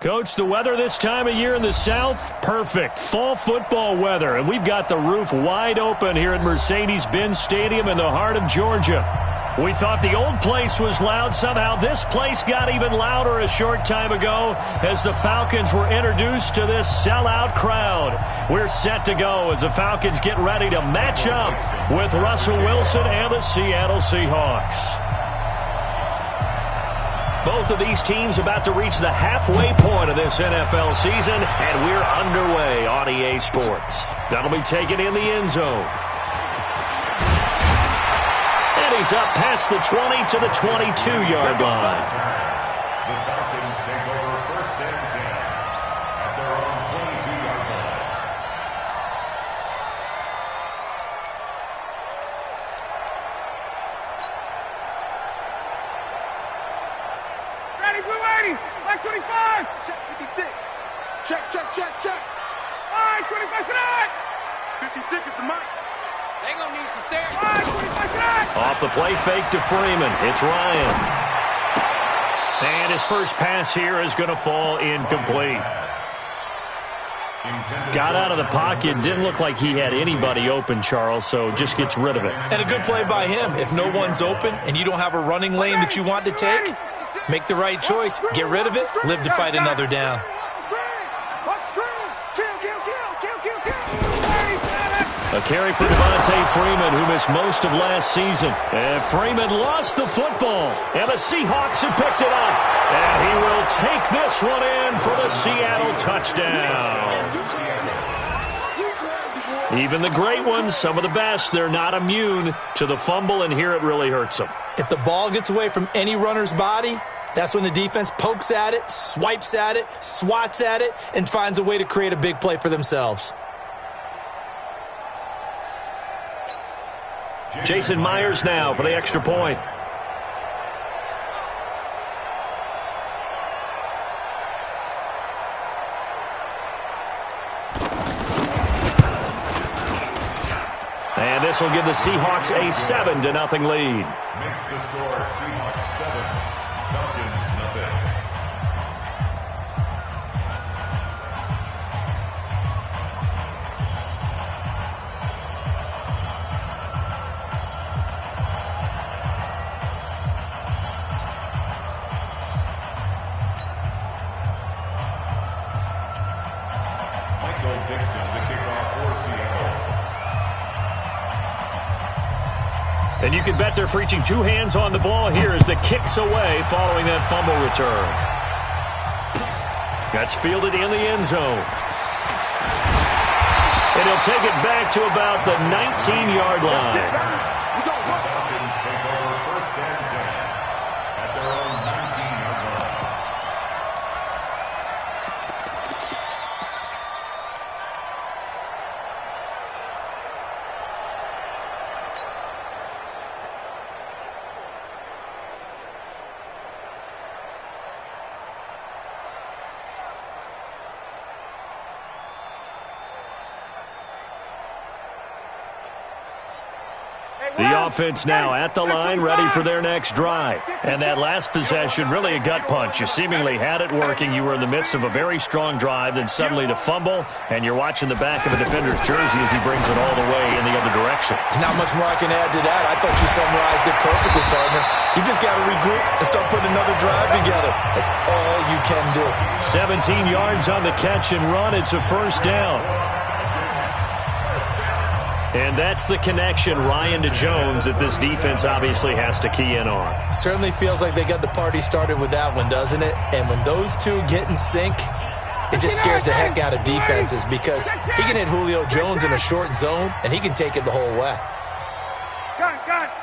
Coach, the weather this time of year in the South, perfect. Fall football weather, and we've got the roof wide open here at Mercedes-Benz Stadium in the heart of Georgia. We thought the old place was loud. Somehow this place got even louder a short time ago as the Falcons were introduced to this sellout crowd. We're set to go as the Falcons get ready to match up with Russell Wilson and the Seattle Seahawks. Both of these teams about to reach the halfway point of this NFL season, and we're underway on EA Sports. That'll be taken in the end zone. And he's up past the 20 to the 22-yard line. The Falcons take over first and 10 at their own 22-yard line. Ready, blue 80, like 25. Check 56. Check. All right, 25 tonight. 56 is the mic. They gonna need some therapy. All right, 25 tonight. Off the play fake to Freeman. It's Ryan. And his first pass here is going to fall incomplete. Got out of the pocket. Didn't look like he had anybody open, Charles, so just gets rid of it. And a good play by him. If no one's open and you don't have a running lane that you want to take, make the right choice. Get rid of it. Live to fight another down. A carry for Devontae Freeman, who missed most of last season. And Freeman lost the football. And the Seahawks have picked it up. And he will take this one in for the Seattle touchdown. Even the great ones, some of the best, they're not immune to the fumble, and here it really hurts them. If the ball gets away from any runner's body, that's when the defense pokes at it, swipes at it, swats at it, and finds a way to create a big play for themselves. Jason Myers now for the extra point. And this will give the Seahawks a 7-0 lead. Makes the score Seahawks 7, Falcons nothing. And you can bet they're preaching two hands on the ball here as the kick's away following that fumble return. That's fielded in the end zone. And he'll take it back to about the 19-yard line. The Falcons take over first and 10 at their own 19-yard line. The offense now at the line, ready for their next drive. And that last possession, really a gut punch. You seemingly had it working. You were in the midst of a very strong drive, then suddenly the fumble, and you're watching the back of a defender's jersey as he brings it all the way in the other direction. There's not much more I can add to that. I thought you summarized it perfectly, partner. You just got to regroup and start putting another drive together. That's all you can do. 17 yards on the catch and run. It's a first down. And that's the connection, Ryan to Jones, that this defense obviously has to key in on. Certainly feels like they got the party started with that one, doesn't it? And when those two get in sync, it just scares the heck out of defenses because he can hit Julio Jones in a short zone, and he can take it the whole way. Got it.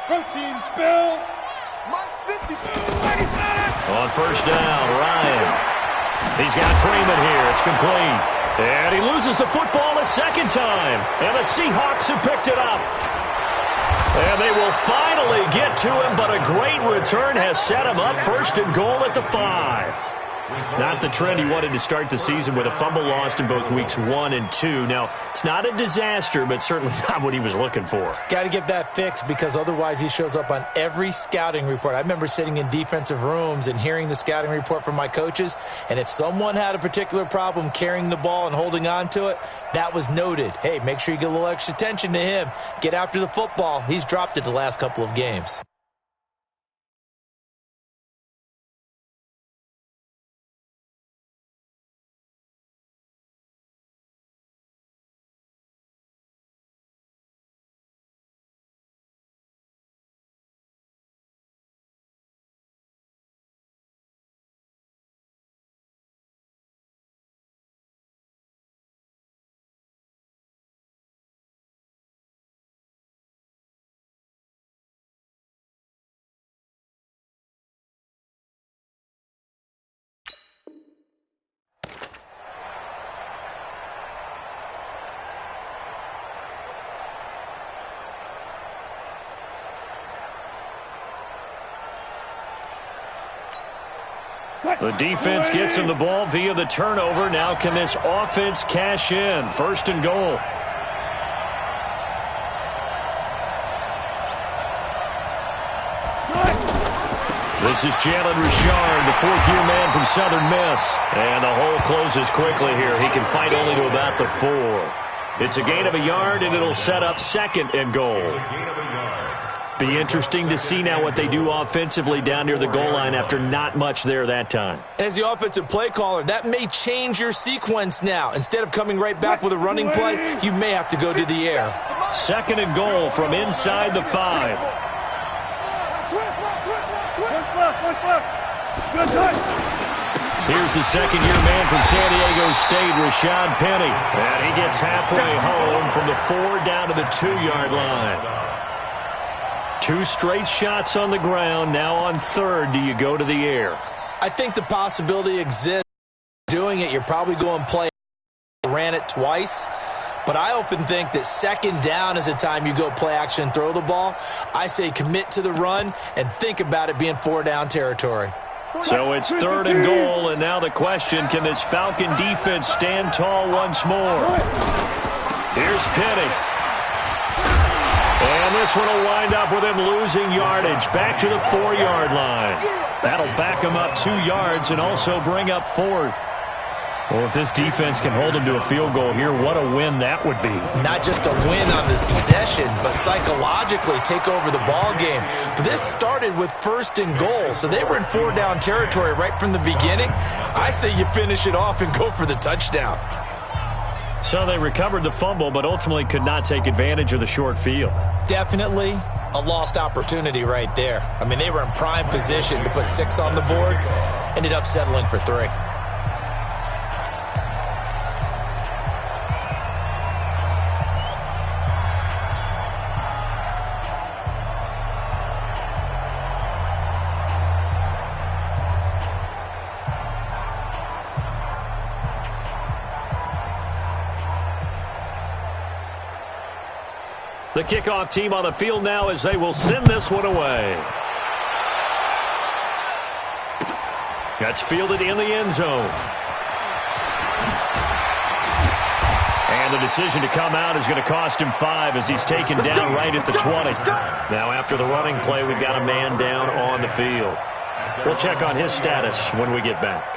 Protein spill. On first down, Ryan. He's got Freeman here. It's complete. And he loses the football a second time. And the Seahawks have picked it up. And they will finally get to him, but a great return has set him up first and goal at the 5. Not the trend he wanted to start the season with a fumble lost in both weeks 1 and 2. Now, it's not a disaster, but certainly not what he was looking for. Got to get that fixed because otherwise he shows up on every scouting report. I remember sitting in defensive rooms and hearing the scouting report from my coaches, and if someone had a particular problem carrying the ball and holding on to it, that was noted. Hey, make sure you get a little extra attention to him. Get after the football. He's dropped it the last couple of games. The defense gets him the ball via the turnover. Now can this offense cash in? 1st and goal. This is Jalen Richard, the 4th-year man from Southern Miss. And the hole closes quickly here. He can fight only to about the 4. It's a gain of a yard, and it'll set up 2nd and goal. Be interesting to see now what they do offensively down near the goal line after not much there that time. As the offensive play caller, that may change your sequence now. Instead of coming right back with a running play, you may have to go to the air. 2nd and goal from inside the 5. Here's the 2nd-year man from San Diego State, Rashad Penny. And he gets halfway home from the 4 down to the 2-yard line. 2 straight shots on the ground. Now on 3rd, do you go to the air? I think the possibility exists. Doing it, you're probably going to play. Ran it twice. But I often think that 2nd down is a time you go play action and throw the ball. I say commit to the run and think about it being 4-down territory. So it's 3rd and goal, and now the question, can this Falcon defense stand tall once more? Here's Penny. And this one will wind up with him losing yardage. Back to the 4-yard line. That'll back him up 2 yards and also bring up 4th. Well, if this defense can hold him to a field goal here, what a win that would be. Not just a win on the possession, but psychologically take over the ball game. But this started with 1st and goal, so they were in 4-down territory right from the beginning. I say you finish it off and go for the touchdown. So they recovered the fumble, but ultimately could not take advantage of the short field. Definitely a lost opportunity right there. I mean, they were in prime position to put 6 on the board, ended up settling for 3. The kickoff team on the field now as they will send this one away. That's fielded in the end zone. And the decision to come out is going to cost him 5 as he's taken down right at the 20. Now after the running play, we've got a man down on the field. We'll check on his status when we get back.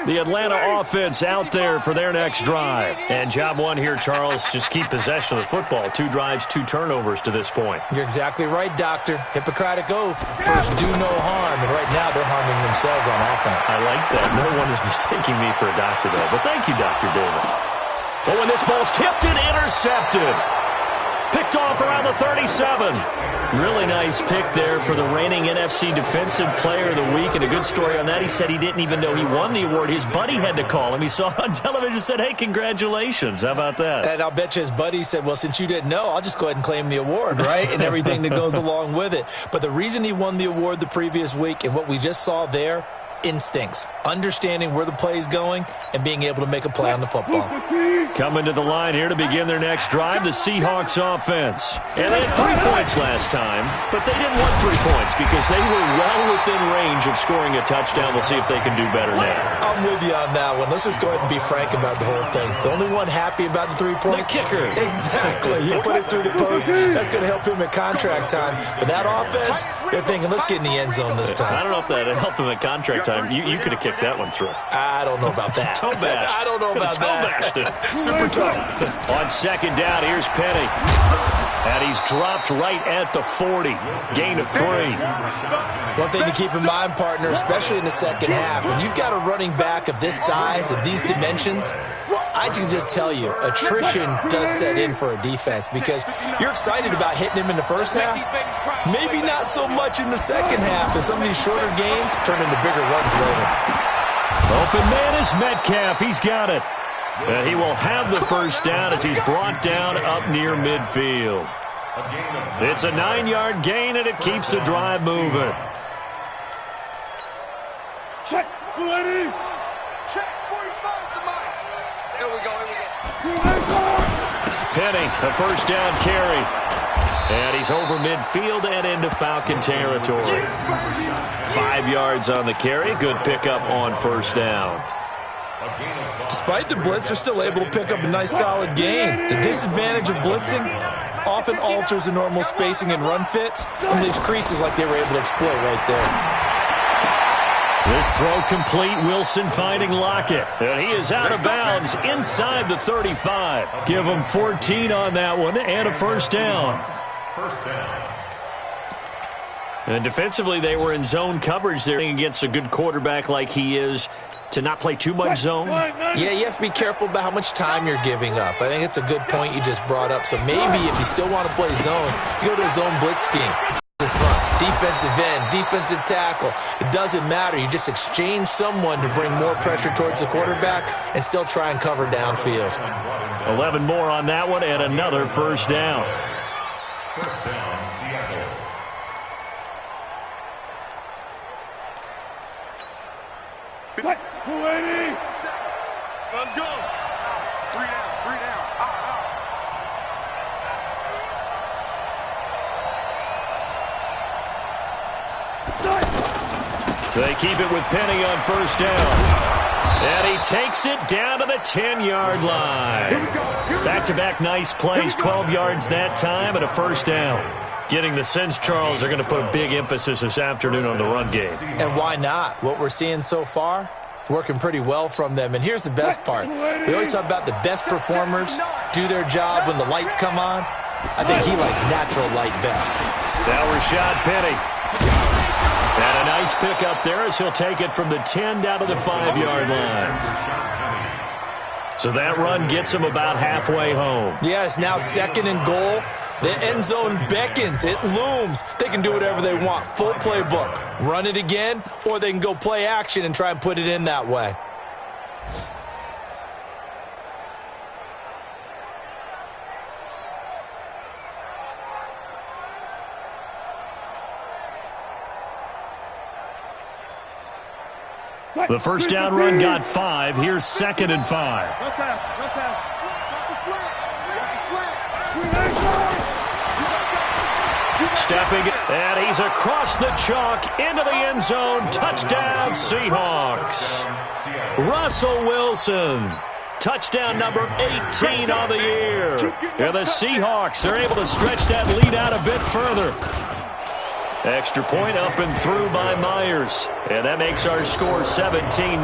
The Atlanta offense out there for their next drive. And job one here, Charles, just keep possession of the football. 2 drives, 2 turnovers to this point. You're exactly right, Doctor. Hippocratic oath. First, do no harm. And right now, they're harming themselves on offense. I like that. No one is mistaking me for a doctor, though. But thank you, Dr. Davis. But when this ball's tipped and intercepted. Picked off around the 37. Really nice pick there for the reigning NFC Defensive Player of the Week. And a good story on that, he said he didn't even know he won the award. His buddy had to call him. He saw it on television and said, hey, congratulations. How about that? And I'll bet you his buddy said, well, since you didn't know, I'll just go ahead and claim the award, right? And everything that goes along with it. But the reason he won the award the previous week and what we just saw there, instincts, understanding where the play is going, and being able to make a play on the football. Coming to the line here to begin their next drive, the Seahawks offense. And they had 3 points last time, but they didn't want 3 points because they were well within range of scoring a touchdown. We'll see if they can do better now. I'm with you on that one. Let's just go ahead and be frank about the whole thing. The only one happy about the 3-point? The kicker. Exactly. He put it through the post. That's going to help him at contract time. But that offense, they're thinking, let's get in the end zone this time. I don't know if that helped him at contract time. You could have kicked that one through. I don't know about that. Toe bash. I don't know about that. Super tough. On second down, here's Penny. And he's dropped right at the 40. Gain of 3. One thing to keep in mind, partner, especially in the second half, when you've got a running back of this size, of these dimensions, I can just tell you, attrition does set in for a defense because you're excited about hitting him in the first half. Maybe not so much in the second half, and some of these shorter gains turn into bigger runs later. Open man is Metcalf. He's got it. And he will have the first down as he's brought down up near midfield. It's a 9-yard gain, and it keeps the drive moving. Check, ready. Check, 45 to Mike. Here we go. Penny, a first down carry. And he's over midfield and into Falcon territory. 5 yards on the carry. Good pickup on first down. Despite the blitz, they're still able to pick up a nice solid gain. The disadvantage of blitzing often alters the normal spacing and run fits and leaves creases like they were able to exploit right there. This throw complete. Wilson finding Lockett. And he is out of bounds inside the 35. Give him 14 on that one and a first down. First down. And defensively, they were in zone coverage there against a good quarterback like he is to not play too much zone. Yeah, you have to be careful about how much time you're giving up. I think it's a good point you just brought up. So maybe if you still want to play zone, you go to a zone blitz scheme. In front, defensive end, defensive tackle. It doesn't matter. You just exchange someone to bring more pressure towards the quarterback and still try and cover downfield. 11 more on that one and another first down. First down, Seattle. Ready. Let's go. 3 down, 3 down. They keep it with Penny on first down. And he takes it down to the 10-yard line. Back-to-back nice plays, 12 yards that time and a first down. Getting the sense, Charles, they're going to put a big emphasis this afternoon on the run game. And why not? What we're seeing so far, it's working pretty well from them. And here's the best part. We always talk about the best performers do their job when the lights come on. I think he likes natural light best. Now Rashad Penny. And a nice pick up there as he'll take it from the 10 down to the 5-yard line. So that run gets him about halfway home. Yeah, it's now 2nd and goal. The end zone beckons. It looms. They can do whatever they want. Full playbook. Run it again, or they can go play action and try and put it in that way. The first down run got 5. Here's 2nd and 5. No pass. Watch the slant. Watch the slant. Stepping, and he's across the chalk into the end zone. Touchdown, Seahawks. Russell Wilson. Touchdown number 18 on the year. And the Seahawks are able to stretch that lead out a bit further. Extra point up and through by Myers. And that makes our score 17-0.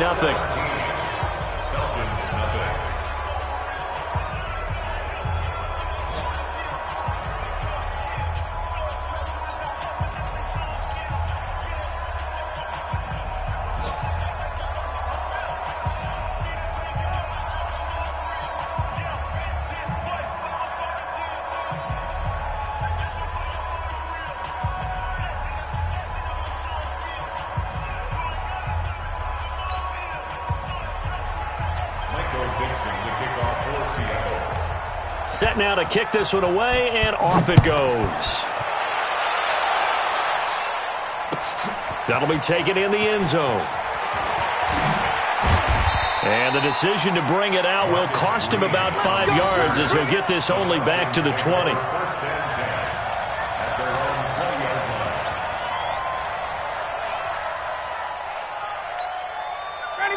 Set now to kick this one away, and off it goes. That'll be taken in the end zone. And the decision to bring it out will cost him about 5 yards as he'll get this only back to the 20.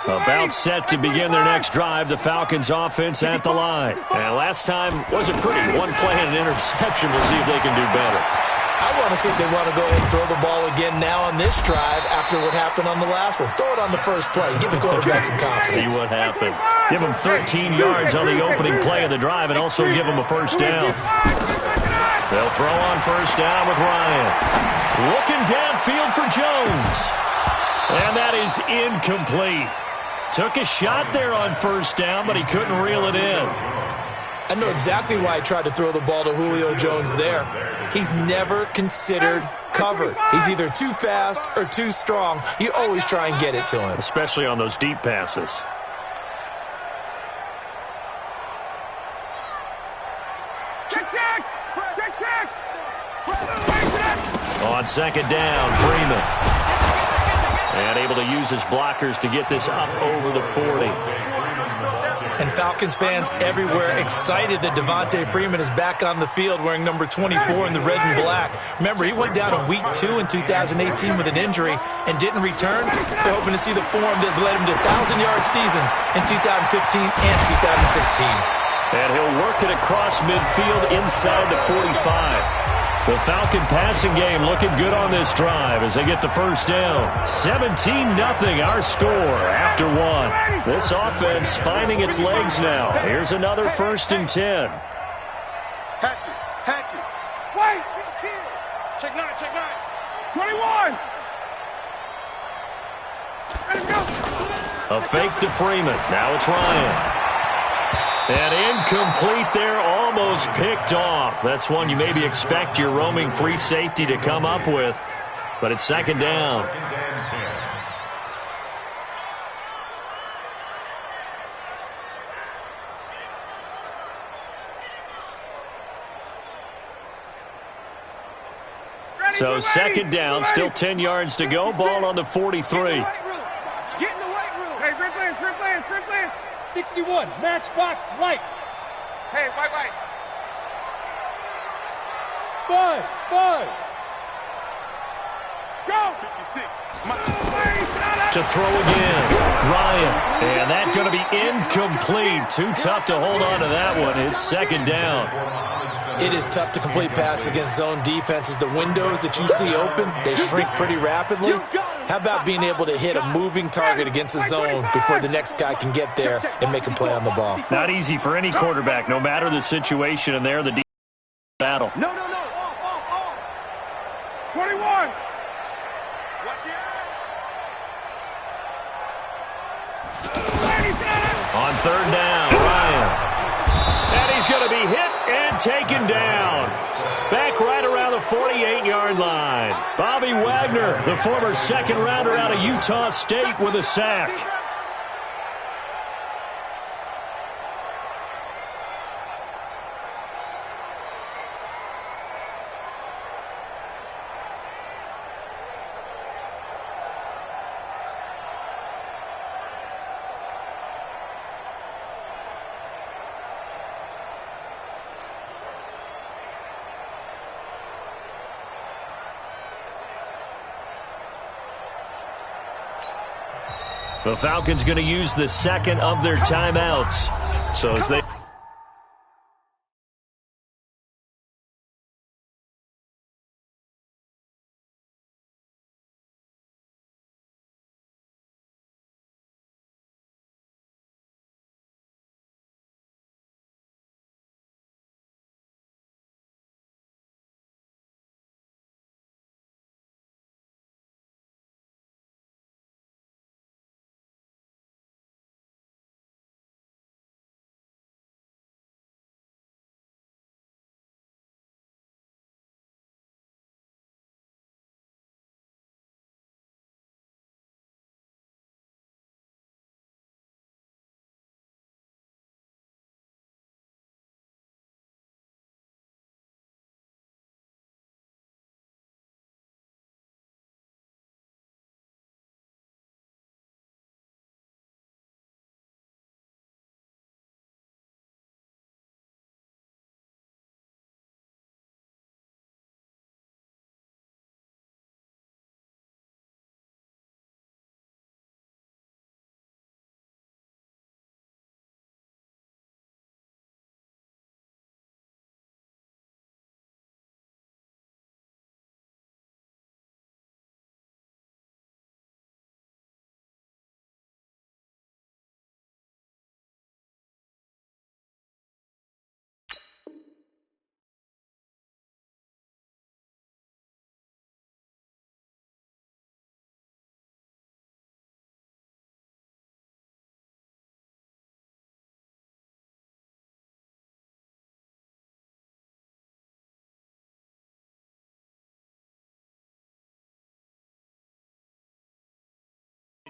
About set to begin their next drive, the Falcons offense at the line. And last time wasn't pretty. One play and an interception. We'll see if they can do better. I want to see if they want to go ahead and throw the ball again now on this drive after what happened on the last one. Throw it on the first play. Give the quarterback some confidence. See what happens. Give him 13 yards on the opening play of the drive and also give him a first down. They'll throw on first down with Ryan. Looking downfield for Jones. And that is incomplete. Took a shot there on first down, but he couldn't reel it in. I know exactly why I tried to throw the ball to Julio Jones there. He's never considered cover. He's either too fast or too strong. You always try and get it to him. Especially on those deep passes. On second down, Freeman. And able to use his blockers to get this up over the 40. And Falcons fans everywhere excited that Devontae Freeman is back on the field wearing number 24 in the red and black. Remember, he went down in week 2 in 2018 with an injury and didn't return. They're hoping to see the form that led him to 1,000-yard seasons in 2015 and 2016. And he'll work it across midfield inside the 45. The Falcon passing game looking good on this drive as they get the first down. 17-0 our score after one. This offense finding its legs now. Here's another 1st and 10. Hatchet. Wait. Check 9. 21. Let him go. A fake to Freeman. Now it's Ryan. And incomplete there, almost picked off. That's one you maybe expect your roaming free safety to come up with. But it's second down. So second down, still 10 yards to go. Ball on the 43. Get in the weight room. Hey, sprint plans. 61, matchbox lights. Hey, white. 5. Go. 56. To throw again, Ryan. And that's going to be incomplete. Too tough to hold on to that one. It's second down. It is tough to complete passes against zone defenses. The windows that you see open, they shrink pretty rapidly. How about being able to hit a moving target against a zone before the next guy can get there and make a play on the ball? Not easy for any quarterback, no matter the situation, and there the defense battle. No. Off. 21. Watch the On third down, Ryan. And he's going to be hit and taken down. Back right around the 48-yard line. Bobby Wagner, the former second-rounder out of Utah State, with a sack. The Falcons going to use the second of their timeouts. So as they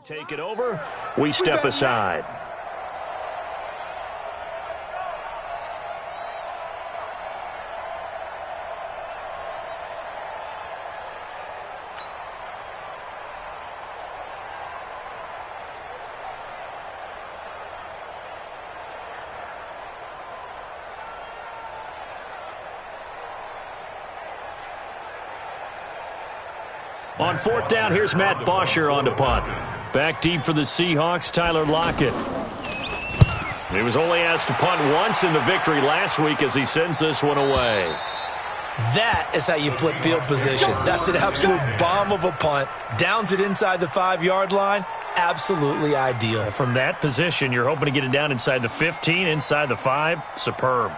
Take it over. We step aside. On fourth down, here's Matt Bosher on to punt. Back deep for the Seahawks, Tyler Lockett. He was only asked to punt once in the victory last week as he sends this one away. That is how you flip field position. That's an absolute bomb of a punt. Downs it inside the 5-yard line. Absolutely ideal. From that position, you're hoping to get it down inside the 15, inside the 5. Superb.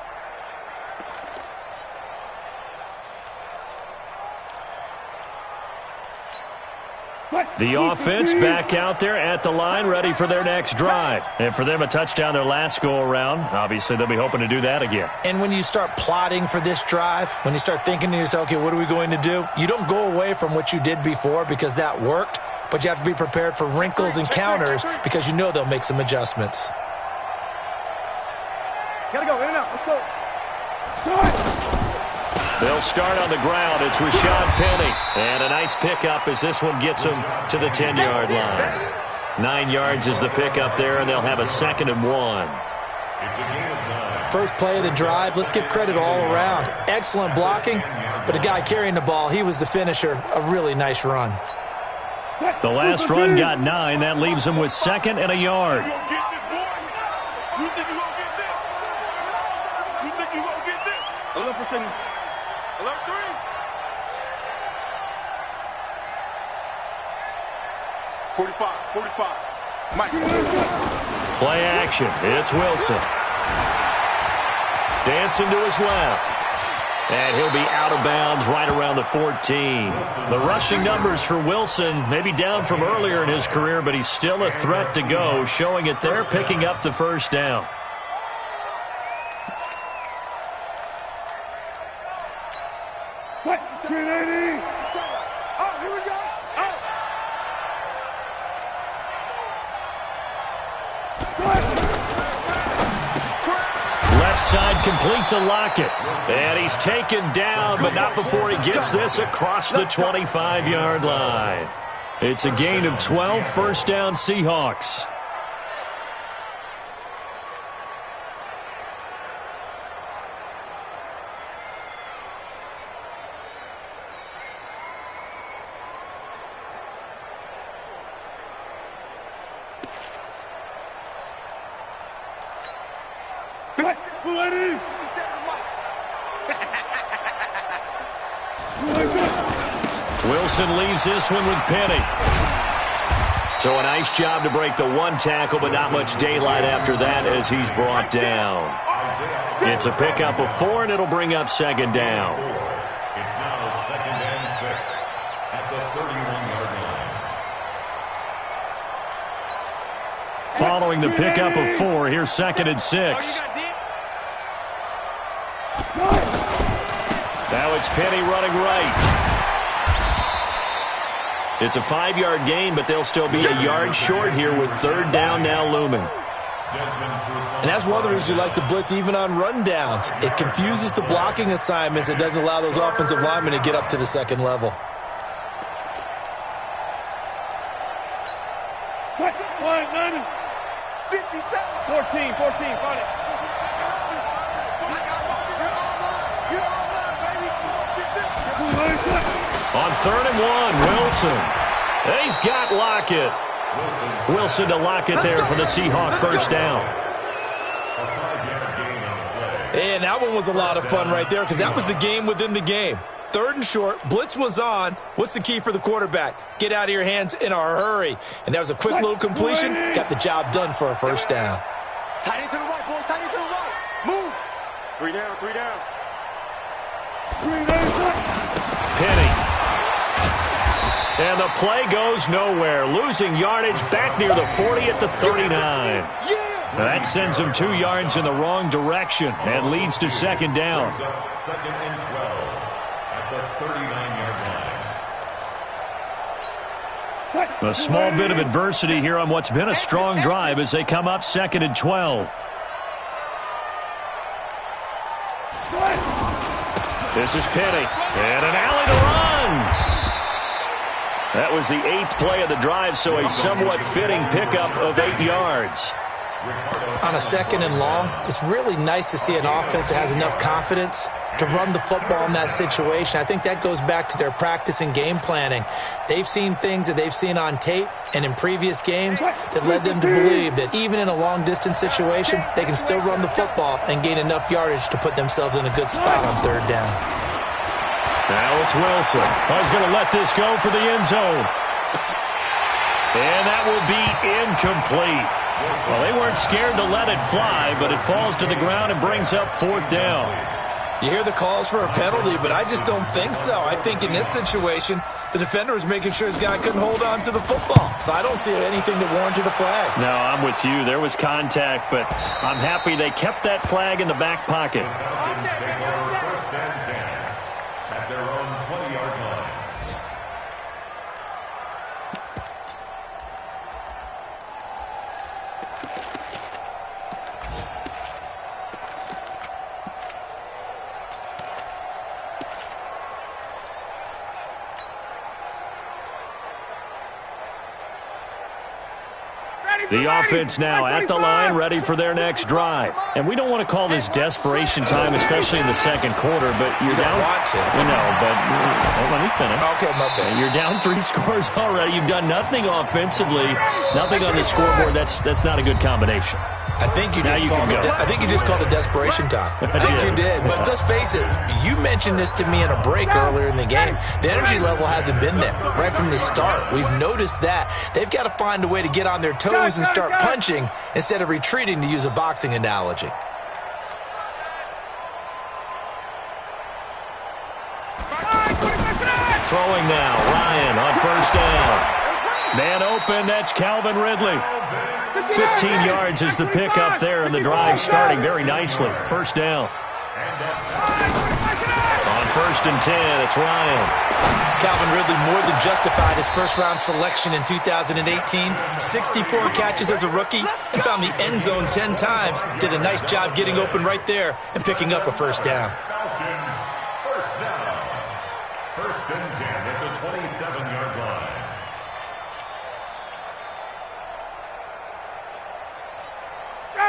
The offense back out there at the line, ready for their next drive. And for them, a touchdown their last go-around. Obviously, they'll be hoping to do that again. And when you start plotting for this drive, when you start thinking to yourself, okay, what are we going to do? You don't go away from what you did before because that worked, but you have to be prepared for wrinkles and counters because you know they'll make some adjustments. Gotta go, in and out, let's go. They'll start on the ground. It's Rashad Penny. And a nice pickup as this one gets him to the 10-yard line. 9 yards is the pickup there, and they'll have a 2nd and 1. It's a gain of 9. First play of the drive, let's give credit all around. Excellent blocking, but the guy carrying the ball, he was the finisher. A really nice run. The last run got 9. That leaves him with 2nd and a yard. You think you gonna get this? You think you gonna get this? 11%. 11-3. $45. Mike. Play action. It's Wilson. Dancing to his left. And he'll be out of bounds right around the 14. The rushing numbers for Wilson maybe down from earlier in his career, but he's still a threat to go, showing it there, picking up the first down. What? 380. Oh, here we go. Left side complete to Lockett. And he's taken down, but not before he gets this across the 25-yard line. It's a gain of 12, first down Seahawks. Wilson leaves this one with Penny. So a nice job to break the one tackle, but not much daylight after that as he's brought down. It's a pickup of 4, and it'll bring up 2nd down. It's now 2nd and 6 at the 31-yard line. Following the pickup of 4, here's 2nd and 6. Now it's Penny running right. It's a 5-yard gain, but they'll still be a yard short here with 3rd down now looming. And that's one of the reasons you like to blitz even on rundowns. It confuses the blocking assignments. It doesn't allow those offensive linemen to get up to the 2nd level. What? 57. 14, find it. On 3rd and 1, Wilson. And he's got Lockett. Wilson to Lockett there for the Seahawk first down. And that one was a lot of fun right there because that was the game within the game. 3rd and short, blitz was on. What's the key for the quarterback? Get out of your hands in a hurry. And that was a quick little completion. Got the job done for a first down. Tight end to the right, boys. Tight end to the right. Move. 3 down. 3 down. Penny. And the play goes nowhere. Losing yardage back near the 40 at the 39. That sends him 2 yards in the wrong direction and leads to 2nd down. 2nd and 12 at the 39-yard A small bit of adversity here on what's been a strong drive as they come up 2nd and 12. This is Penny, and an alley to run. That was the 8th play of the drive, so a somewhat fitting pickup of 8 yards. On a 2nd and long, it's really nice to see an offense that has enough confidence to run the football in that situation. I think that goes back to their practice and game planning. They've seen things that they've seen on tape and in previous games that led them to believe that even in a long-distance situation, they can still run the football and gain enough yardage to put themselves in a good spot on 3rd down. Now it's Wilson. He's going to let this go for the end zone. And that will be incomplete. Well, they weren't scared to let it fly, but it falls to the ground and brings up 4th down. You hear the calls for a penalty, but I just don't think so. I think in this situation, the defender was making sure his guy couldn't hold on to the football. So I don't see anything to warrant a flag. No, I'm with you. There was contact, but I'm happy they kept that flag in the back pocket. First and 10 at their own 20-yard line. The offense now at the line, ready for their next drive. And we don't want to call this desperation time, especially in the 2nd quarter, but you're down. Want to. No, but let me finish. Okay, my bad. You're down 3 scores already. You've done nothing offensively, nothing on the scoreboard. That's not a good combination. I think you just called it desperation time. I think you did. But let's face it, you mentioned this to me in a break earlier in the game. The energy level hasn't been there right from the start. We've noticed that. They've got to find a way to get on their toes and start punching instead of retreating, to use a boxing analogy. Throwing now, Ryan on 1st down. Man open, that's Calvin Ridley. 15 yards is the pickup there, and the drive starting very nicely. 1st down. On 1st and 10, it's Ryan. Calvin Ridley more than justified his first-round selection in 2018. 64 catches as a rookie and found the end zone 10 times. Did a nice job getting open right there and picking up a 1st down. Falcons, 1st down. 1st and 10 at the 27-yard line.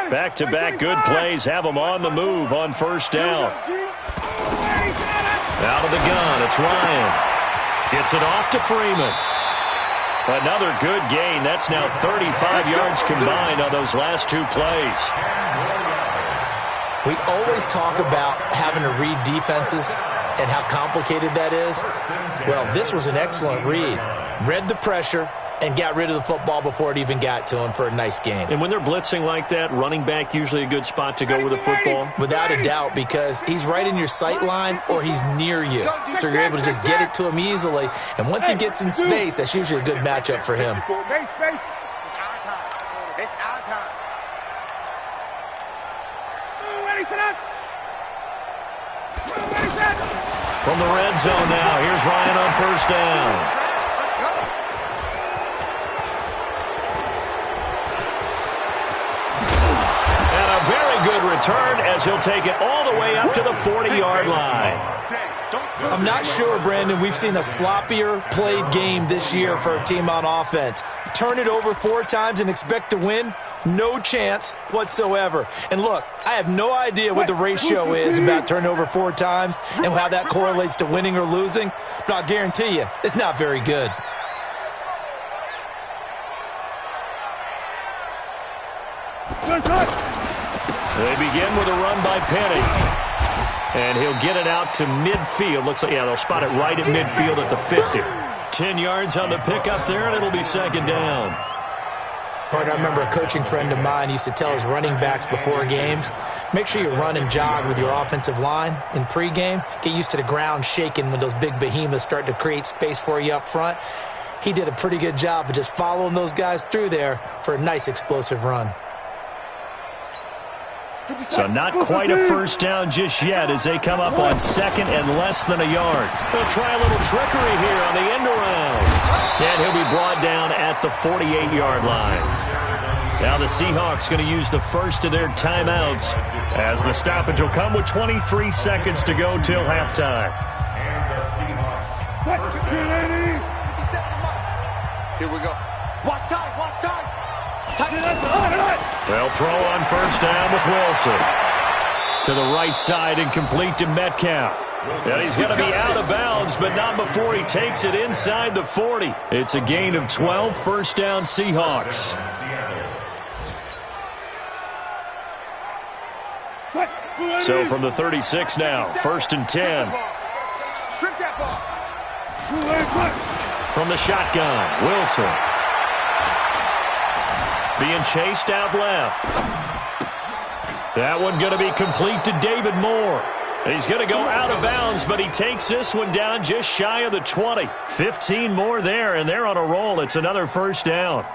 Back-to-back good plays have them on the move on 1st down. Out of the gun, it's Ryan. Gets it off to Freeman. Another good gain. That's now 35 yards combined on those last 2 plays. We always talk about having to read defenses and how complicated that is. Well, this was an excellent read. Read the pressure and got rid of the football before it even got to him for a nice game. And when they're blitzing like that, running back usually a good spot to go with the football? Without a doubt, because he's right in your sight line or he's near you. So you're able to just get it to him easily. And once he gets in space, that's usually a good matchup for him. It's our time. It's our time. From the red zone now, here's Ryan on 1st down. Good return as he'll take it all the way up to the 40-yard line. I'm not sure, Brandon, we've seen a sloppier played game this year for a team on offense. Turn it over 4 times and expect to win? No chance whatsoever. And look, I have no idea what the ratio is about turning over 4 times and how that correlates to winning or losing, but I'll guarantee you it's not very good. They begin with a run by Penny. And he'll get it out to midfield. Looks like, yeah, they'll spot it right at midfield at the 50. 10 yards on the pickup there, and it'll be 2nd down. Partner, I remember a coaching friend of mine used to tell his running backs before games, make sure you run and jog with your offensive line in pregame. Get used to the ground shaking when those big behemoths start to create space for you up front. He did a pretty good job of just following those guys through there for a nice explosive run. So not quite a 1st down just yet as they come up on 2nd and less than a yard. They'll try a little trickery here on the end around. And he'll be brought down at the 48-yard line. Now the Seahawks going to use the first of their timeouts as the stoppage will come with 23 seconds to go till halftime. And the Seahawks first down. Here we go. Watch time, watch time. They'll throw on first down with Wilson. To the right side and complete to Metcalf. And he's going to be out of bounds, but not before he takes it inside the 40. It's a gain of 12, first down Seahawks. So from the 36 now, first and 10. Strip that ball. From the shotgun, Wilson. Being chased out left. That one going to be complete to David Moore. He's going to go out of bounds, but he takes this one down just shy of the 20. 15 more there, and they're on a roll. It's another first down.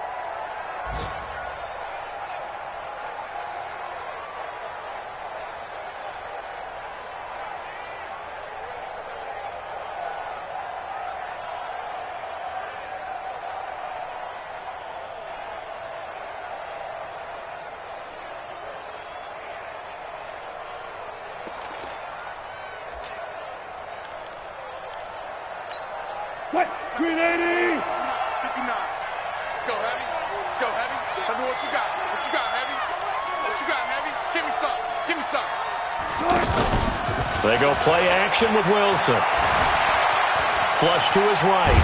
Green 80! 59. Let's go, Heavy. Let's go, Heavy. Tell me what you got. What you got, Heavy? What you got, Heavy? Give me some. Give me some. They go play action with Wilson. Flush to his right.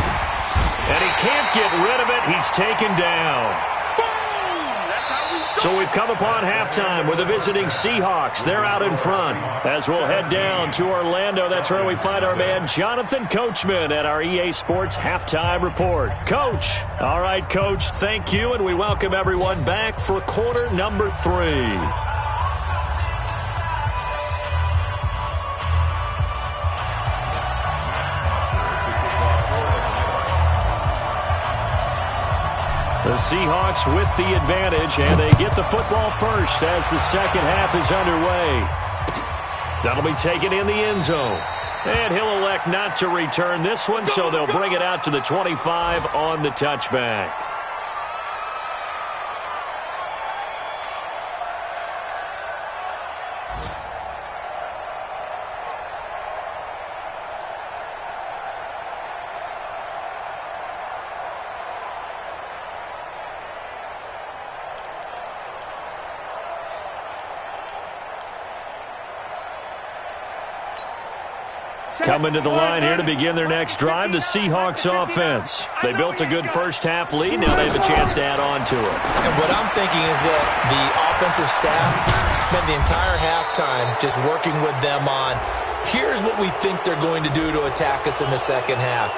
And he can't get rid of it. He's taken down. So we've come upon halftime with the visiting Seahawks. They're out in front. As we'll head down to Orlando, that's where we find our man Jonathan Coachman at our EA Sports Halftime Report. Coach. All right, Coach, thank you, and we welcome everyone back for quarter number 3. The Seahawks with the advantage, and they get the football first as the second half is underway. That'll be taken in the end zone. And he'll elect not to return this one, so they'll bring it out to the 25 on the touchback. Coming to the line here to begin their next drive, the Seahawks offense. They built a good first-half lead. Now they have a chance to add on to it. And what I'm thinking is that the offensive staff spent the entire halftime just working with them on, here's what we think they're going to do to attack us in the second half.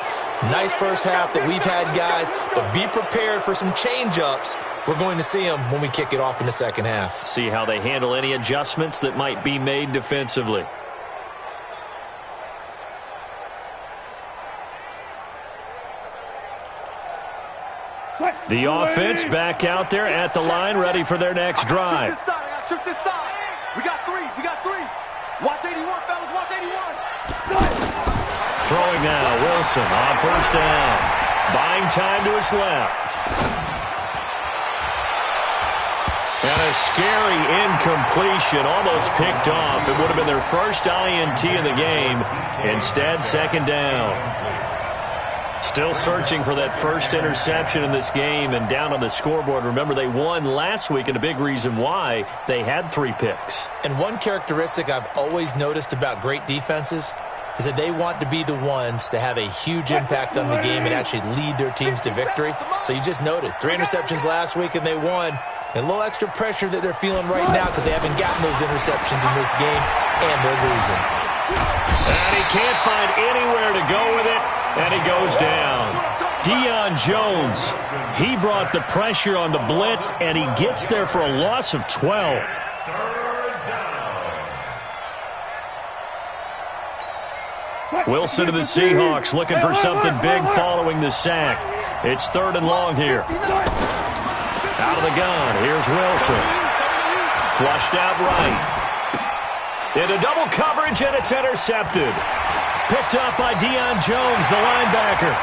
Nice first half that we've had, guys, but be prepared for some change-ups. We're going to see them when we kick it off in the second half. See how they handle any adjustments that might be made defensively. The offense back out there at the line, ready for their next drive. Shoot this side. We got three. We got three. Watch 81, fellas. Watch 81. Throwing now, Wilson on first down. Buying time to his left. And a scary incompletion, almost picked off. It would have been their first INT in the game. Instead, second down. Still searching for that first interception in this game and down on the scoreboard. Remember, they won last week, and a big reason why they had 3 picks. And one characteristic I've always noticed about great defenses is that they want to be the ones that have a huge impact on the game and actually lead their teams to victory. So you just noted 3 interceptions last week, and they won. And a little extra pressure that they're feeling right now because they haven't gotten those interceptions in this game, and they're losing. And he can't find anywhere to go with it. And he goes down. Deion Jones, he brought the pressure on the blitz, and he gets there for a loss of 12. Wilson to the Seahawks looking for something big following the sack. It's 3rd and long here. Out of the gun, here's Wilson. Flushed out right. Into double coverage, and it's intercepted. Picked up by Deion Jones, the linebacker.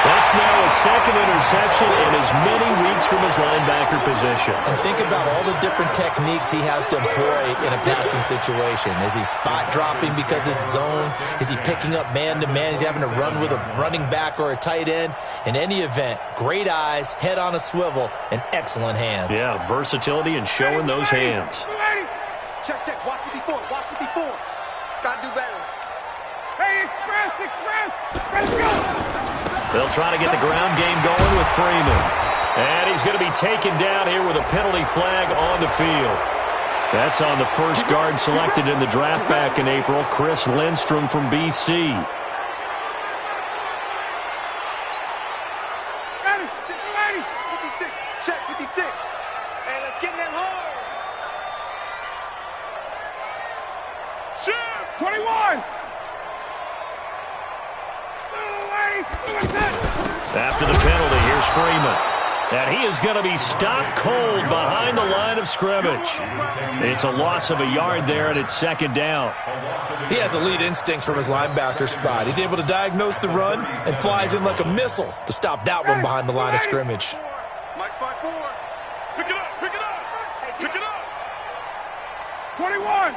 That's now a second interception in as many weeks from his linebacker position. And think about all the different techniques he has to employ in a passing situation. Is he spot dropping because it's zone? Is he picking up man-to-man? Is he having to run with a running back or a tight end? In any event, great eyes, head on a swivel, and excellent hands. Yeah, versatility and showing those hands. Check, check. Watch 54. Watch 54. Gotta do better. Hey, express, let's go. They'll try to get the ground game going with Freeman. And he's going to be taken down here with a penalty flag on the field. That's on the first guard selected in the draft back in April, Chris Lindstrom from BC. Got it. 56. Check, 56. Hey, let's get in that hole. Shoot, 21. After the penalty, here's Freeman. And he is going to be stopped cold behind the line of scrimmage. It's a loss of a yard there, and it's second down. He has elite instincts from his linebacker spot. He's able to diagnose the run and flies in like a missile to stop that one behind the line of scrimmage. Mike spot 4. Pick it up, pick it up, pick it up. 21.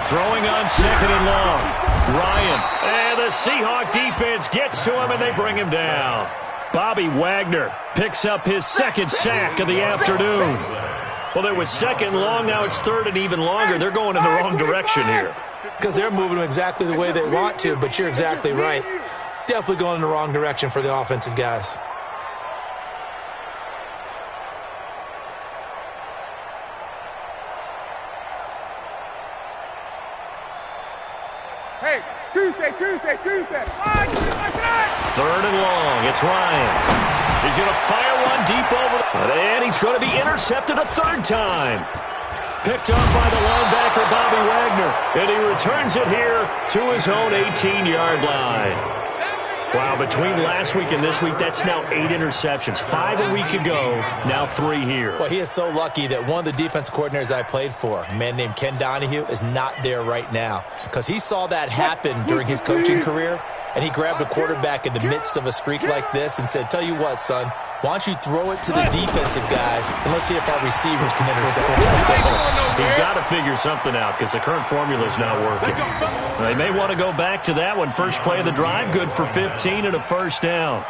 Throwing on second and long. Ryan. And the Seahawk defense gets to him, and they bring him down. Bobby Wagner picks up his second sack of the afternoon. Well, it was second and long. Now it's third and even longer. They're going in the wrong direction here. Because they're moving them exactly the way they want to, but you're exactly right. Definitely going in the wrong direction for the offensive guys. Hey, Tuesday. Third and long. It's Ryan. He's going to fire one deep over. And he's going to be intercepted a third time. Picked up by the linebacker, Bobby Wagner. And he returns it here to his own 18-yard line. Wow, between last week and this week, that's now 8 interceptions. 5 a week ago, now 3 here. Well, he is so lucky that one of the defense coordinators I played for, a man named Ken Donahue, is not there right now. Because he saw that happen during his coaching career, and he grabbed a quarterback in the midst of a streak like this and said, tell you what, son, why don't you throw it to the defensive guys, and let's see if our receivers can intercept it. He's got to figure something out because the current formula is not working. They may want to go back to that one. First play of the drive, good for 15 and a first down.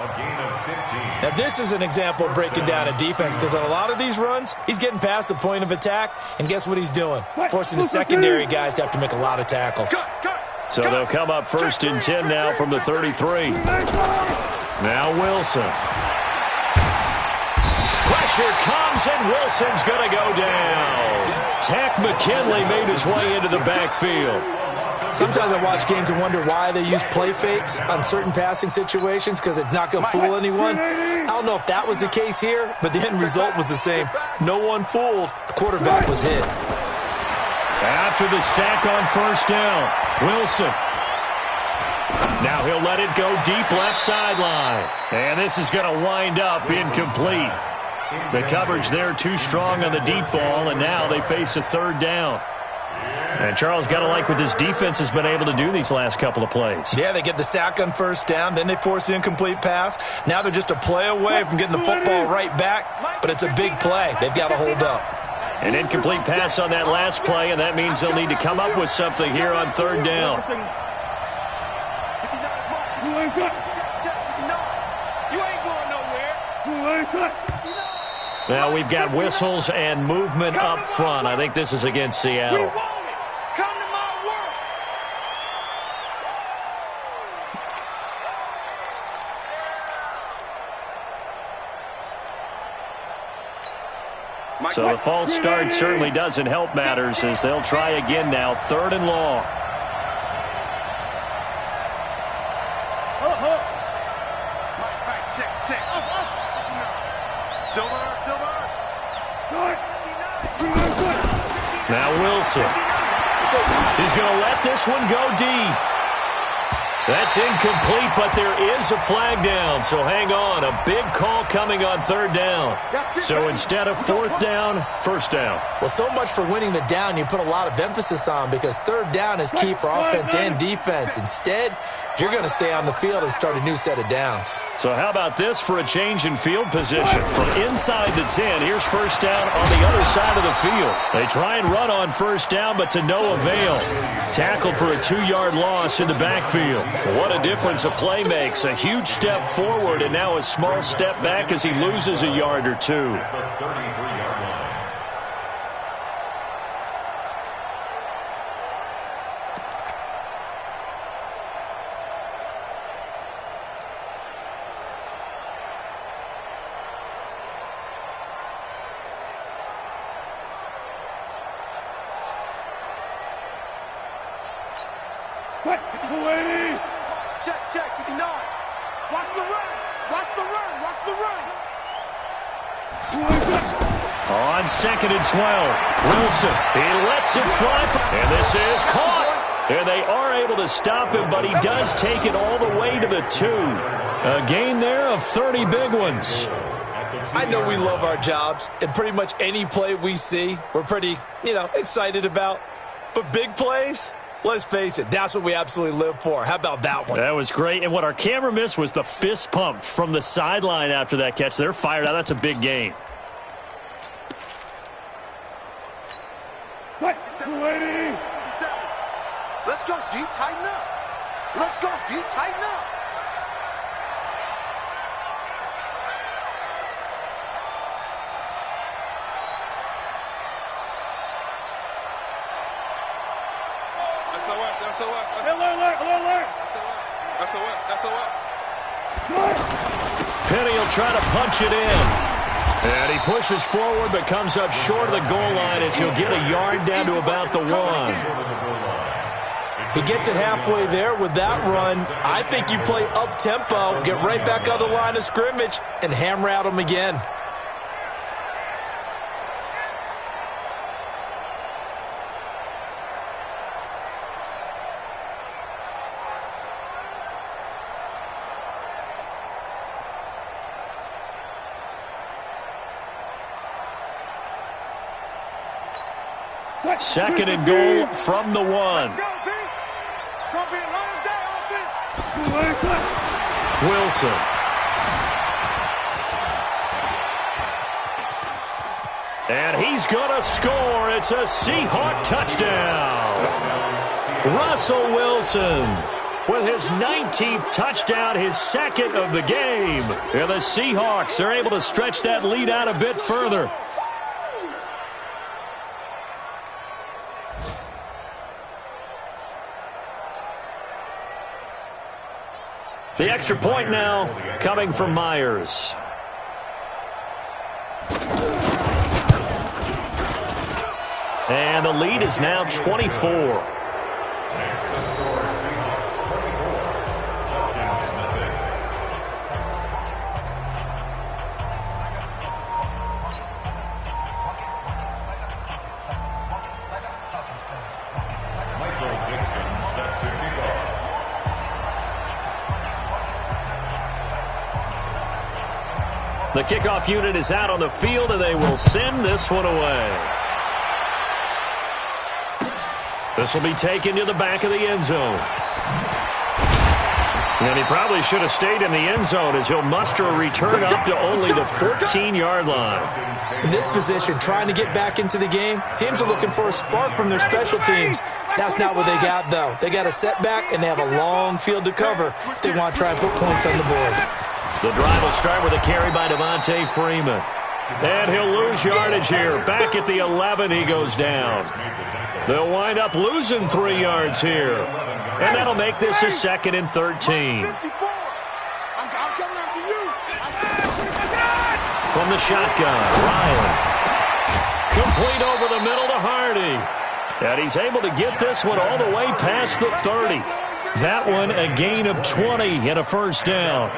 Now, this is an example of breaking down a defense because on a lot of these runs, he's getting past the point of attack, and guess what he's doing? Forcing the secondary guys to have to make a lot of tackles. So they'll come up first and 10 now from the 33. Now Wilson. Pressure comes, and Wilson's going to go down. Tack McKinley made his way into the backfield. Sometimes I watch games and wonder why they use play fakes on certain passing situations because it's not going to fool anyone. I don't know if that was the case here, but the end result was the same. No one fooled. The quarterback was hit. After the sack on first down, Wilson. Now he'll let it go deep left sideline. And this is going to wind up incomplete. The coverage there too strong on the deep ball, and now they face a third down. And Charles, got to like what this defense has been able to do these last couple of plays. Yeah, they get the sack on first down, then they force the incomplete pass. Now they're just a play away from getting the football right back, but it's a big play. They've got to hold up. An incomplete pass on that last play, and that means they'll need to come up with something here on third down. You ain't going nowhere. Now we've got whistles and movement up front. I think this is against Seattle. Come to my world. So the false start certainly doesn't help matters as they'll try again now. Third and long. Check. Silver. Now Wilson. He's going to let this one go deep. That's incomplete, but there is a flag down, so hang on. A big call coming on third down. So instead of fourth down, first down. Well, so much for winning the down you put a lot of emphasis on because third down is key for offense and defense. Instead, you're going to stay on the field and start a new set of downs. So how about this for a change in field position? From inside the 10, here's first down on the other side of the field. They try and run on first down, but to no avail. Tackled for a 2-yard loss in the backfield. What a difference a play makes. A huge step forward and now a small step back as he loses a yard or two. Check, 59. Watch the run. Watch the run. Watch the run. On 2nd and 12, Wilson, he lets it fly, and this is caught. And they are able to stop him, but he does take it all the way to the 2. A gain there of 30 big ones. I know we love our jobs, and pretty much any play we see, we're pretty, excited about. But big plays? Let's face it, that's what we absolutely live for. How about that one? That was great. And what our camera missed was the fist pump from the sideline after that catch. They're fired out. That's a big gain. Let's go, D. Tighten up. Let's go, D. Tighten up. Penny will try to punch it in. And he pushes forward but comes up short of the goal line as he'll get a yard down to about the 1. He gets it halfway there with that run. I think you play up-tempo, get right back on the line of scrimmage, and hammer at him again. Second and goal from the 1. Let's go, D. Gonna be a long day on this. Wilson. And he's going to score. It's a Seahawk touchdown. Russell Wilson with his 19th touchdown, his second of the game. And the Seahawks are able to stretch that lead out a bit further. The extra point now coming from Myers. And the lead is now 24. The kickoff unit is out on the field, and they will send this one away. This will be taken to the back of the end zone. And he probably should have stayed in the end zone as he'll muster a return up to only the 14-yard line. In this position, trying to get back into the game, teams are looking for a spark from their special teams. That's not what they got, though. They got a setback, and they have a long field to cover if they want to try and put points on the board. The drive will start with a carry by Devontae Freeman. And he'll lose yardage here. Back at the 11, he goes down. They'll wind up losing 3 yards here. And that'll make this a 2nd and 13. From the shotgun, Ryan. Complete over the middle to Hardy. And he's able to get this one all the way past the 30. That one a gain of 20 and a first down.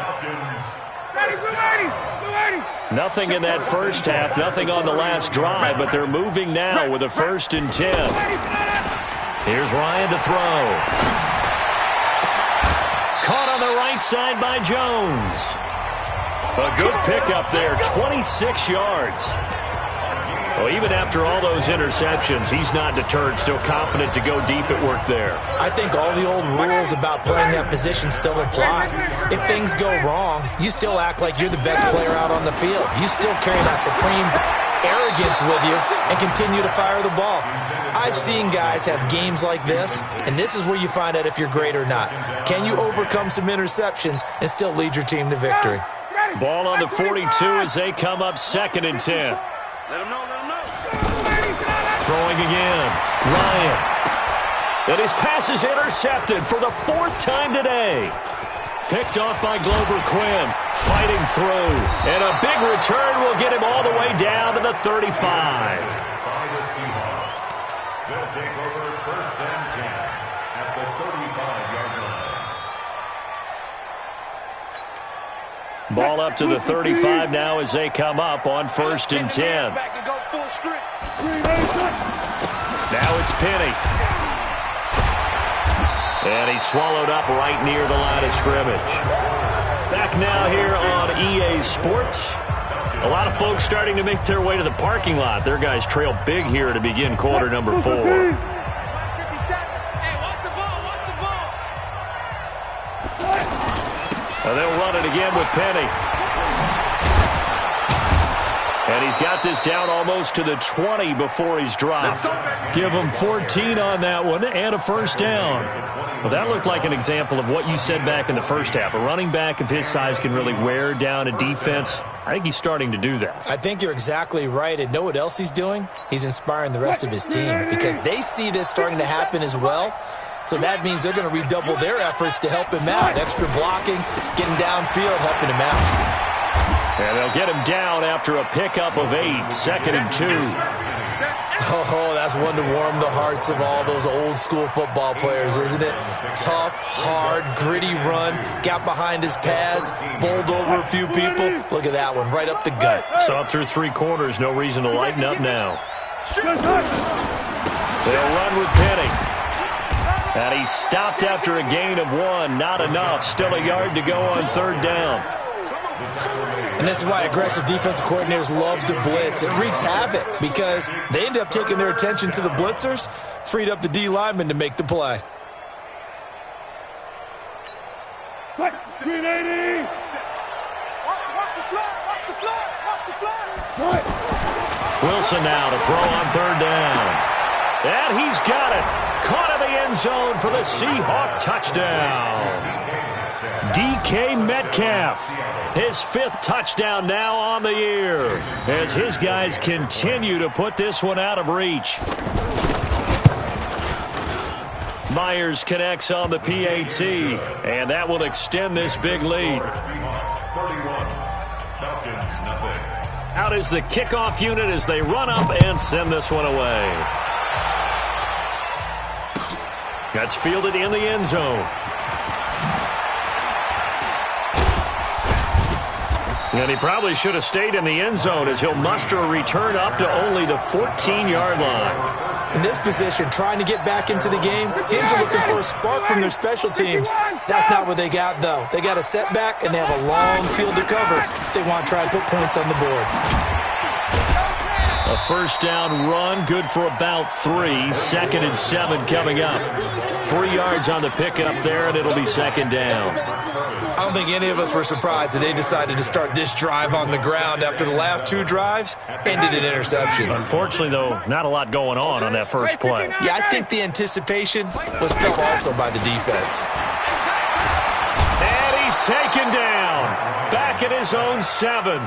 Nothing in that first half, nothing on the last drive, but they're moving now with a 1st and 10. Here's Ryan to throw. Caught on the right side by Jones. A good pickup there, 26 yards. Well, even after all those interceptions, he's not deterred, still confident to go deep at work there. I think all the old rules about playing that position still apply. If things go wrong, you still act like you're the best player out on the field. You still carry that supreme arrogance with you and continue to fire the ball. I've seen guys have games like this, and this is where you find out if you're great or not. Can you overcome some interceptions and still lead your team to victory? Ball on the 42 as they come up 2nd and 10. Let him know, let him know. Throwing again. Ryan. And his pass is intercepted for the 4th time today. Picked off by Glover Quinn. Fighting through. And a big return will get him all the way down to the 35. By the Seahawks. They'll take over 1st and 10 at the 35-yard line. Ball up to the 35 now as they come up on 1st and 10. Now it's Penny. And he's swallowed up right near the line of scrimmage. Back now here on EA Sports. A lot of folks starting to make their way to the parking lot. Their guys trail big here to begin quarter number 4. And they'll run it again with Penny. And he's got this down almost to the 20 before he's dropped. Give him 14 on that one and a 1st down. Well, that looked like an example of what you said back in the first half. A running back of his size can really wear down a defense. I think he's starting to do that. I think you're exactly right. And know what else he's doing? He's inspiring the rest of his team because they see this starting to happen as well. So that means they're going to redouble their efforts to help him out. Extra blocking, getting downfield, helping him out. And they'll get him down after a pickup of 8, 2nd and 2. Oh, that's one to warm the hearts of all those old school football players, isn't it? Tough, hard, gritty run, got behind his pads, bowled over a few people. Look at that one, right up the gut. So up through 3 quarters, no reason to lighten up now. They'll run with Penny. And he's stopped after a gain of 1. Not enough. Still a yard to go on 3rd down. And this is why aggressive defensive coordinators love to blitz. It wreaks havoc because they end up taking their attention to the blitzers, freed up the D lineman to make the play. Wilson now to throw on 3rd down. And he's got it. Caught in the end zone for the Seahawk touchdown. DK Metcalf, his 5th touchdown now on the year as his guys continue to put this one out of reach. Myers connects on the PAT, and that will extend this big lead. Out is the kickoff unit as they run up and send this one away. That's fielded in the end zone. And he probably should have stayed in the end zone as he'll muster a return up to only the 14-yard line. In this position, trying to get back into the game, teams are looking for a spark from their special teams. That's not what they got, though. They got a setback, and they have a long field to cover if they want to try and put points on the board. A 1st down run, good for about 3. 2nd and 7 coming up. 3 yards on the pickup there, and it'll be 2nd down. I don't think any of us were surprised that they decided to start this drive on the ground after the last 2 drives ended in interceptions. Unfortunately, though, not a lot going on that first play. Yeah, I think the anticipation was felt also by the defense. And he's taken down. Back at his own 7.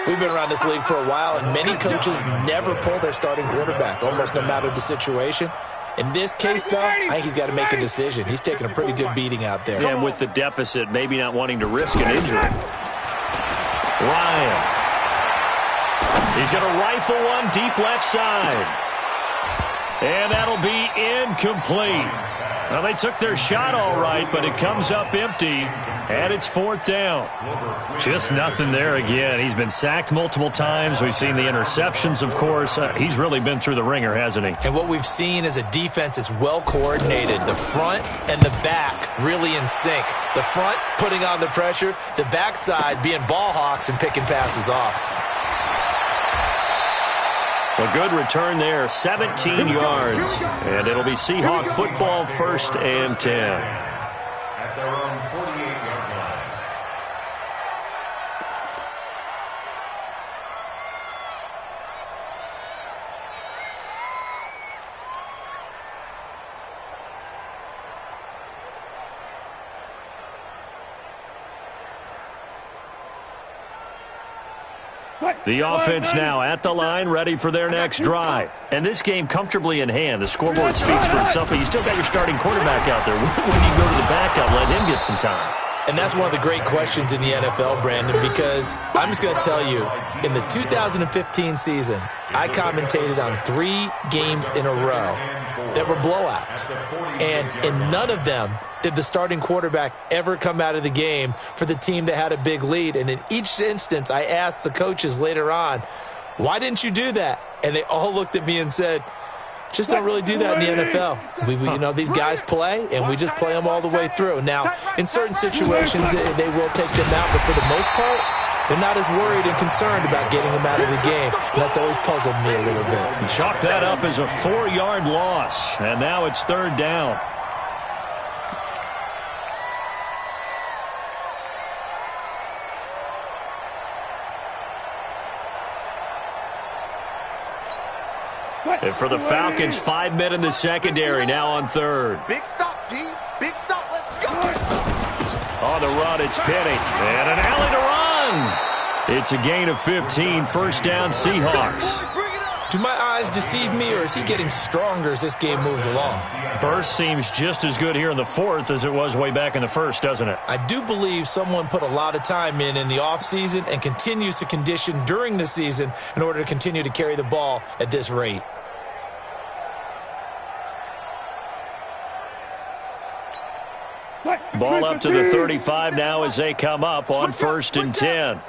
We've been around this league for a while, and many coaches never pull their starting quarterback, almost no matter the situation. In this case, though, I think he's got to make a decision. He's taking a pretty good beating out there. And with the deficit, maybe not wanting to risk an injury. Ryan. He's going to rifle one deep left side. And that'll be incomplete. Well, they took their shot all right, but it comes up empty, and it's 4th down. Just nothing there again. He's been sacked multiple times. We've seen the interceptions, of course. He's really been through the ringer, hasn't he? And what we've seen is a defense that's well coordinated. The front and the back really in sync. The front putting on the pressure, the backside being ball hawks and picking passes off. A good return there, 17 yards. And it'll be Seahawk football, 1st and 10. At their own 48-yard line. The offense now at the line, ready for their next drive. And this game comfortably in hand. The scoreboard speaks for itself, but you still got your starting quarterback out there. When do you go to the backup, let him get some time? And that's one of the great questions in the NFL, Brandon, because I'm just going to tell you, in the 2015 season, I commentated on 3 games in a row that were blowouts. And in none of them did the starting quarterback ever come out of the game for the team that had a big lead. And in each instance, I asked the coaches later on, why didn't you do that? And they all looked at me and said, just don't really do that in the NFL. These guys play, and we just play them all the way through. Now, in certain situations, they will take them out, but for the most part, they're not as worried and concerned about getting them out of the game. And that's always puzzled me a little bit. Chalk that up as a 4-yard loss, and now it's 3rd down. And for the Falcons, 5 men in the secondary, now on 3rd. Big stop, D. Big stop. Let's go. On the run, it's Penny. And an alley to run. It's a gain of 15, 1st down Seahawks. Do my eyes deceive me, or is he getting stronger as this game moves along? Burst seems just as good here in the 4th as it was way back in the 1st, doesn't it? I do believe someone put a lot of time in the offseason and continues to condition during the season in order to continue to carry the ball at this rate. Ball up to the 35 now as they come up on 1st and 10.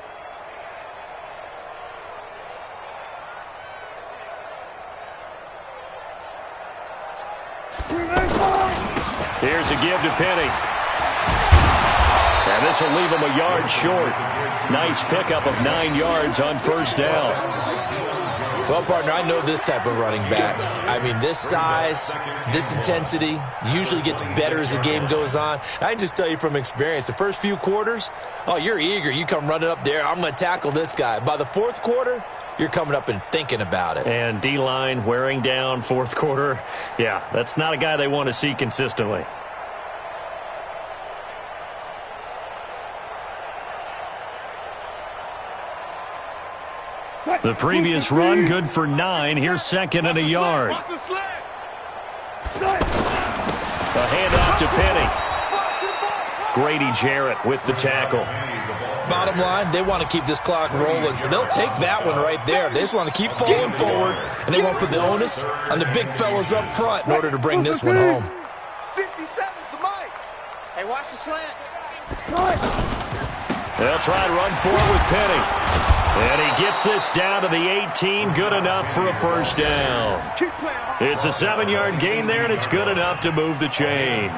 Here's a give to Penny. And this will leave him a yard short. Nice pickup of 9 yards on 1st down. Well, partner, I know this type of running back. I mean, this size, this intensity usually gets better as the game goes on. I can just tell you from experience, the first few quarters, oh, you're eager. You come running up there, I'm going to tackle this guy. By the 4th quarter, you're coming up and thinking about it. And D-line wearing down 4th quarter. Yeah, that's not a guy they want to see consistently. The previous run, good for 9. Here's 2nd and a yard. A handoff to Penny. Grady Jarrett with the tackle. Bottom line, they want to keep this clock rolling, so they'll take that one right there. They just want to keep falling forward, and they won't put the onus on the big fellas up front in order to bring this one home. 57's the mic. Hey, watch the slant. They'll try to run forward with Penny. And he gets this down to the 18, good enough for a 1st down. It's a 7-yard gain there, and it's good enough to move the chains.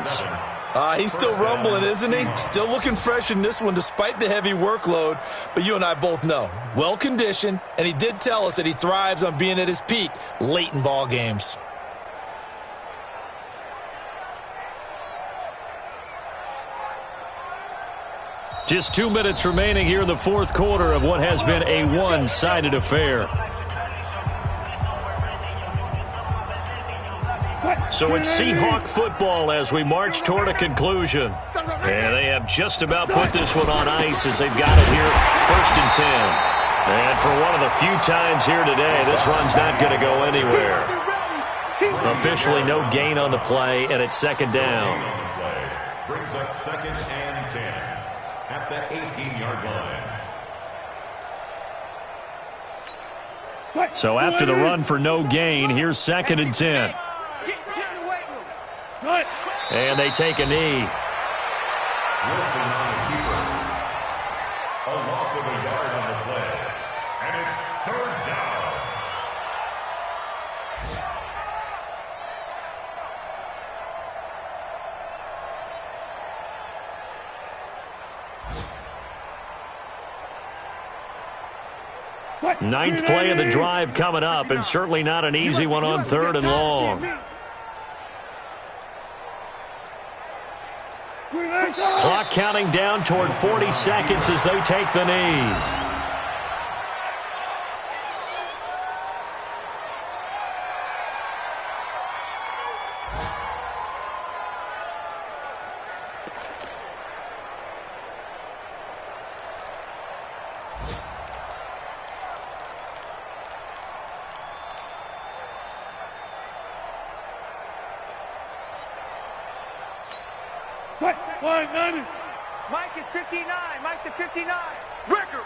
He's still rumbling, isn't he? Still looking fresh in this one despite the heavy workload. But you and I both know, well-conditioned, and he did tell us that he thrives on being at his peak late in ball games. Just 2 minutes remaining here in the 4th quarter of what has been a one-sided affair. So it's Seahawk football as we march toward a conclusion. And they have just about put this one on ice as they've got it here, 1st and 10. And for one of the few times here today, this run's not going to go anywhere. Officially no gain on the play, and it's 2nd down. Brings up 2nd and 10. At the 18-yard line. So after the run for no gain, here's 2nd and 10. And they take a knee. Wilson on the keeper. A loss of a yard on the play. And it's 3rd down. Ninth play of the drive coming up, and certainly not an easy one on 3rd and long. Clock counting down toward 40 seconds as they take the knee. Mike is 59. Mike to 59. Record.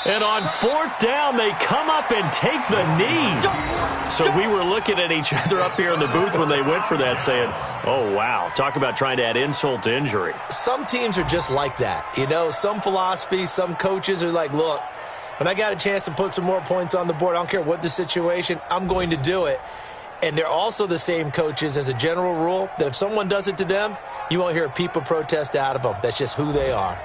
And on 4th down, they come up and take the knee. So we were looking at each other up here in the booth when they went for that saying, oh, wow, talk about trying to add insult to injury. Some teams are just like that. You know, some philosophies, some coaches are like, look, when I got a chance to put some more points on the board, I don't care what the situation, I'm going to do it. And they're also the same coaches as a general rule that if someone does it to them, you won't hear a peep of protest out of them. That's just who they are.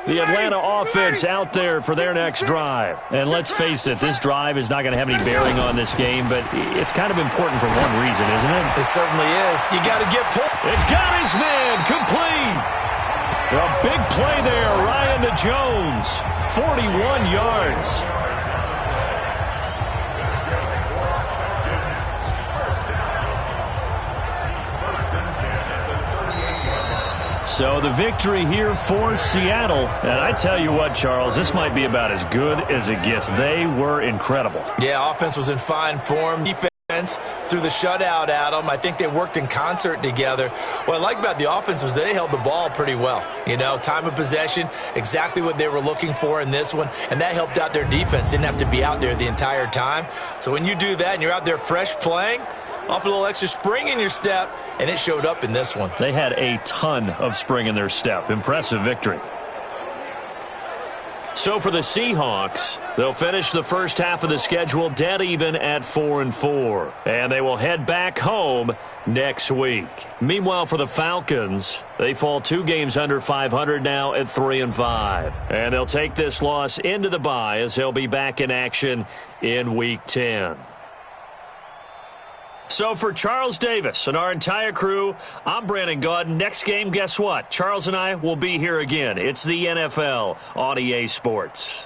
The Atlanta offense out there for their next drive. And let's face it, this drive is not going to have any bearing on this game, but it's kind of important for one reason, isn't it? It certainly is. You got to get pulled. It got his man complete. A big play there, Ryan to Jones, 41 yards. So the victory here for Seattle. And I tell you what, Charles, this might be about as good as it gets. They were incredible. Yeah, offense was in fine form. Defense threw the shutout at them. I think they worked in concert together. What I like about the offense was they held the ball pretty well. You know, time of possession, exactly what they were looking for in this one. And that helped out their defense. Didn't have to be out there the entire time. So when you do that and you're out there fresh playing, off a little extra spring in your step, and it showed up in this one. They had a ton of spring in their step. Impressive victory. So for the Seahawks, they'll finish the first half of the schedule dead even at 4-4. And they will head back home next week. Meanwhile, for the Falcons, they fall 2 games under 500 now at 3-5. And they'll take this loss into the bye as they'll be back in action in Week 10. So for Charles Davis and our entire crew, I'm Brandon Gaudin. Next game, guess what? Charles and I will be here again. It's the NFL on EA Sports.